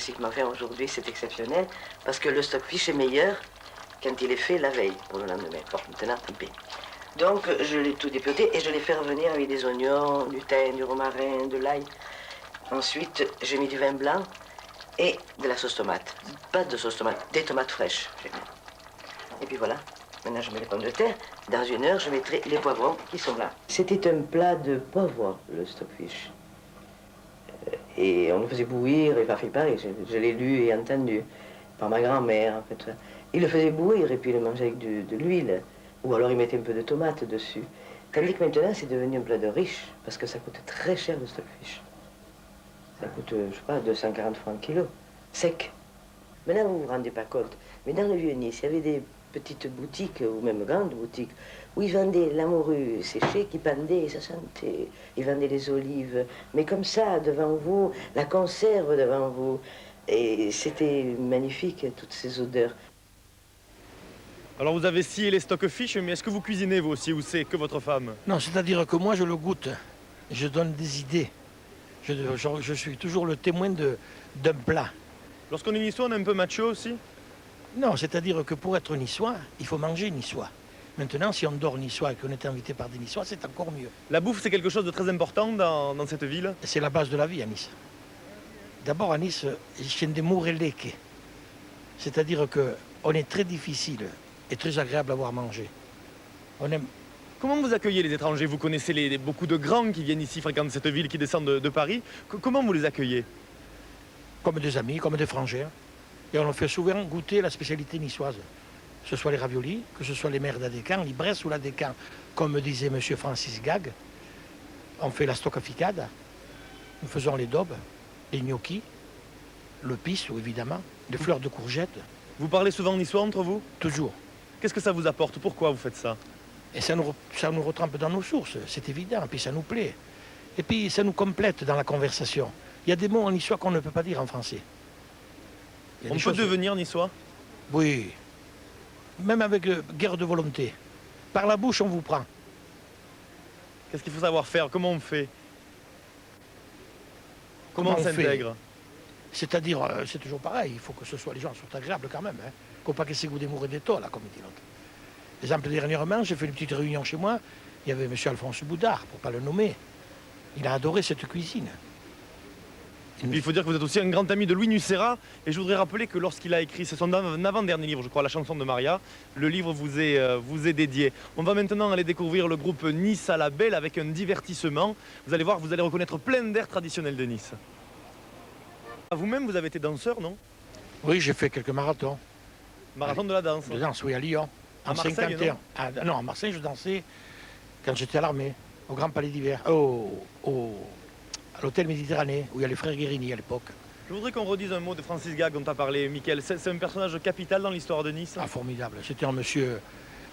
aussi. Mais enfin, aujourd'hui, c'est exceptionnel parce que le stockfish est meilleur quand il est fait la veille pour le lendemain. Bon, maintenant, tant pis. Donc, je l'ai tout dépoté et je l'ai fait revenir avec des oignons, du thym, du romarin, de l'ail. Ensuite, j'ai mis du vin blanc et de la sauce tomate. Pas de sauce tomate, des tomates fraîches. J'ai mis. Et puis voilà. Maintenant, je mets les pommes de terre. Dans une heure, je mettrai les poivrons qui sont là. C'était un plat de poivrons, le stockfish. Et on le faisait bouillir, et parfait pareil, je l'ai lu et entendu par ma grand-mère, en fait. Il le faisait bouillir et puis il le mangeait avec de l'huile. Ou alors il mettait un peu de tomate dessus. Tandis que maintenant, c'est devenu un plat de riche, parce que ça coûte très cher le stockfish. Ça coûte, je sais pas, 240 francs le kilo, sec. Maintenant, vous ne vous rendez pas compte. Mais dans le Vieux-Nice, il y avait des petites boutiques, ou même grandes boutiques, où ils vendaient la morue séchée qui pendait et ça sentait. Ils vendaient les olives, mais comme ça, devant vous, la conserve devant vous. Et c'était magnifique, toutes ces odeurs. Alors vous avez scié les stockfish, mais est-ce que vous cuisinez vous aussi ou c'est que votre femme? Non, c'est-à-dire que moi je le goûte, je donne des idées. Je suis toujours le témoin d'un plat. Lorsqu'on est niçois, on est un peu macho aussi? Non, c'est-à-dire que pour être niçois, il faut manger niçois. Maintenant, si on dort niçois et qu'on est invité par des niçois, c'est encore mieux. La bouffe, c'est quelque chose de très important dans cette ville? C'est la base de la vie à Nice. D'abord à Nice, scendiamo releke. C'est-à-dire qu'on est très difficile et très agréable à voir manger. On aime. Comment vous accueillez les étrangers? Vous connaissez beaucoup de grands qui viennent ici, fréquentent cette ville, qui descendent de Paris. Comment vous les accueillez? Comme des amis, comme des frangins. Et on leur fait souvent goûter la spécialité niçoise. Que ce soit les raviolis, que ce soit les mers d'Adécan, l'Ibresse ou l'Adécan. Comme me disait M. Francis Gag, on fait la stoccaficada, nous faisons les daubes, les gnocchis, le pissou évidemment, les fleurs de courgettes. Vous parlez souvent niçois entre vous? Toujours. Qu'est-ce que ça vous apporte? Pourquoi vous faites ça? Et ça nous retrempe dans nos sources, c'est évident, puis ça nous plaît. Et puis ça nous complète dans la conversation. Il y a des mots en niçois qu'on ne peut pas dire en français. On peut devenir niçois? Oui, même avec guerre de volonté. Par la bouche, on vous prend. Qu'est-ce qu'il faut savoir faire? Comment on fait? Comment on s'intègre? C'est-à-dire, c'est toujours pareil, il faut que les gens soient agréables quand même. Hein. Faut pas que c'est goût des mourets des taux, là, comme dit l'autre. Exemple, dernièrement, j'ai fait une petite réunion chez moi, il y avait M. Alphonse Boudard, pour ne pas le nommer. Il a adoré cette cuisine. Et puis il faut dire que vous êtes aussi un grand ami de Louis Nucera, et je voudrais rappeler que lorsqu'il a écrit, c'est son avant-dernier livre, je crois, La chanson de Maria, le livre vous est dédié. On va maintenant aller découvrir le groupe Nice à la Belle avec un divertissement. Vous allez voir, vous allez reconnaître plein d'airs traditionnels de Nice. Vous-même, vous avez été danseur, non? Oui, j'ai fait quelques marathons. Marathon de la danse? De danse, oui, à Lyon. À Marseille, 51. Non, non, à Marseille, je dansais quand j'étais à l'armée, au Grand Palais d'Hiver, à l'hôtel Méditerranée, où il y a les frères Guérini à l'époque. Je voudrais qu'on redise un mot de Francis Gag dont tu as parlé, Mickaël. C'est un personnage capital dans l'histoire de Nice. Ah, formidable. C'était un monsieur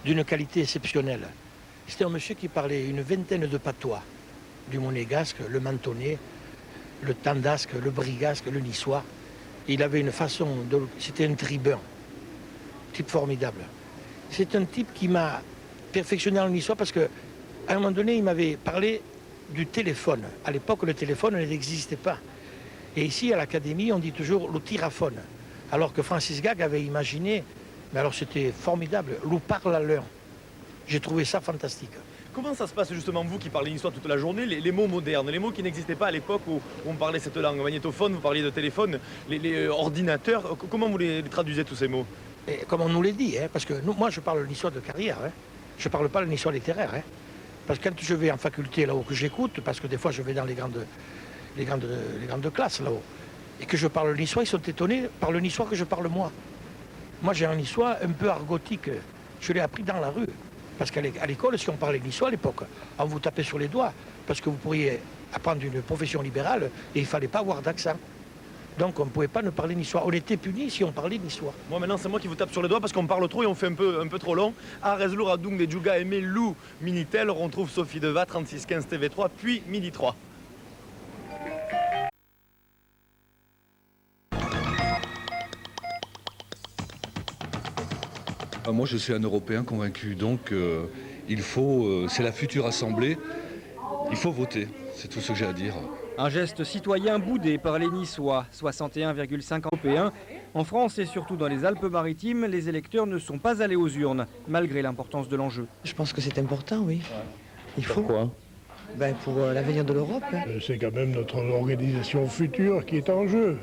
d'une qualité exceptionnelle. C'était un monsieur qui parlait une vingtaine de patois. Du monégasque, le mentonais, le tandasque, le brigasque, le niçois. Il avait une façon de... C'était un tribun. Type formidable. C'est un type qui m'a perfectionné en niçois parce qu'à un moment donné, il m'avait parlé du téléphone. À l'époque, le téléphone n'existait pas. Et ici, à l'Académie, on dit toujours le tiraphone. Alors que Francis Gag avait imaginé, mais alors c'était formidable, l'ou parle à l'heure. J'ai trouvé ça fantastique. Comment ça se passe justement, vous qui parlez niçois toute la journée, les mots modernes, les mots qui n'existaient pas à l'époque où on parlait cette langue, magnétophone, vous parliez de téléphone, les ordinateurs, comment vous les traduisez tous ces mots? Et comme on nous l'a dit, hein, parce que moi je parle le niçois de carrière, hein. Je ne parle pas le niçois littéraire. Hein. Parce que quand je vais en faculté là-haut, que j'écoute, parce que des fois je vais dans les grandes classes là-haut, et que je parle le niçois, ils sont étonnés par le niçois que je parle moi. Moi j'ai un niçois un peu argotique, je l'ai appris dans la rue. Parce qu'à l'école, si on parlait niçois à l'époque, on vous tapait sur les doigts, parce que vous pourriez apprendre une profession libérale et il ne fallait pas avoir d'accent. Donc on ne pouvait pas ne parler niçois. On était punis si on parlait niçois. Moi maintenant c'est moi qui vous tape sur les doigts parce qu'on parle trop et on fait un peu trop long. Arezlou, Radoung, des Djouga, Aimé, Lou, Minitel, on retrouve Sophie Deva, 3615 TV3, puis Midi 3. Moi je suis un Européen convaincu, donc c'est la future Assemblée, il faut voter, c'est tout ce que j'ai à dire. Un geste citoyen boudé par les Niçois, 61,5 européens. En France et surtout dans les Alpes-Maritimes, les électeurs ne sont pas allés aux urnes, malgré l'importance de l'enjeu. Je pense que c'est important, oui. Il faut. Pourquoi? Pour l'avenir de l'Europe. C'est quand même notre organisation future qui est en jeu.